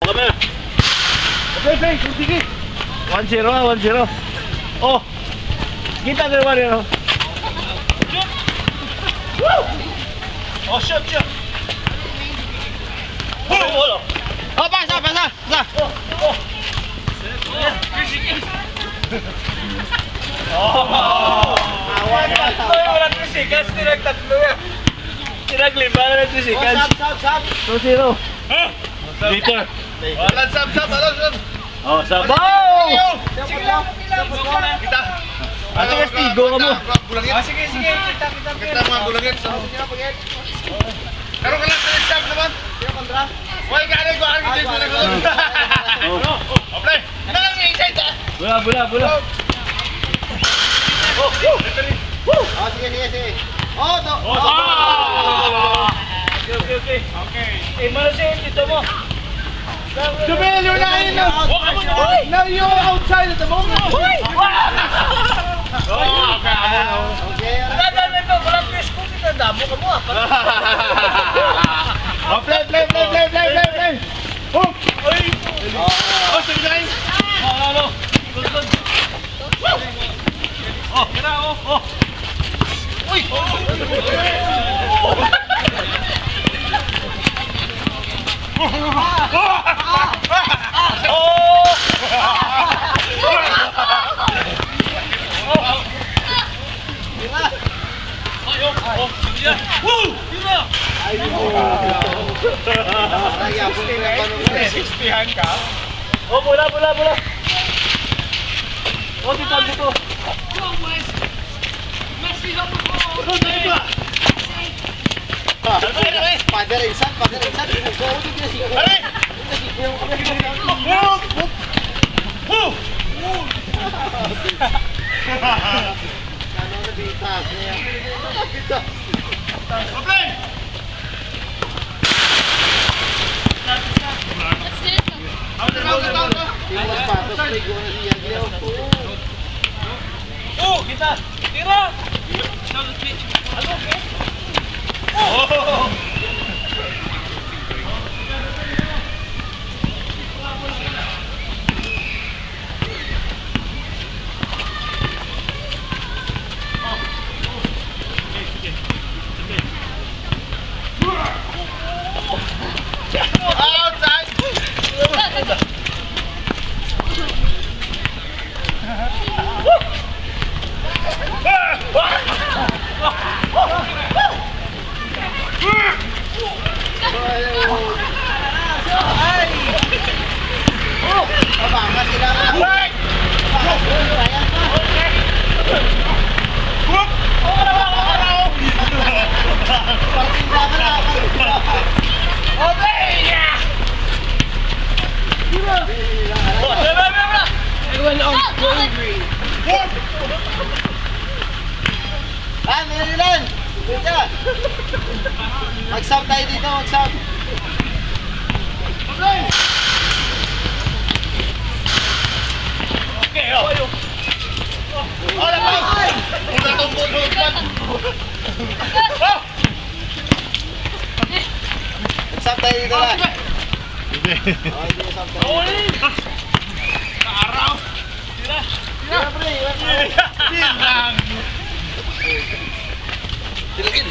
Kami. Okay, sige. 1-0, 1-0. Oh. Kita ka naman yun. Shoot! Woo! Oh, shoot, shoot. Oh, pasa. Oh. Awan ka. Wala 3 seconds, tinag-tatlo yan. Tinag-5 na 3 seconds. Sab. 2-0. Dito. Walang sab. Oh, sabaw! Sige lang. Kita. Ato ka stigo ka mo. Sige. Kita mga bulangit. Karoon ka lang sa sab naman. Huwag ka rin ko. Play. Nalang yung inside ha. Bula. Oh, sige. Oh, to. Okay. Eh, malasin dito mo. Jumel, you're not in the... Now you're outside at the moment. Okay. Dadaan ito, walang twist ko. Damo ka mo ah. Oh, play. Oh! Oh, sige na kayo. Oh. Oh, kira, oh. Uy! Oh, bola. Oh, dito. Padre insan. Oh, kita. Tira. Oh. Mag-sub tayo dito, mag-sub. Okay, oh. Hola, Pao! Una tumbol mo dyan. Mag-sub tayo dito lang. Hindi. Hindi sub tayo. Kaaraw! Tira, pre. Tirang! Tilagin.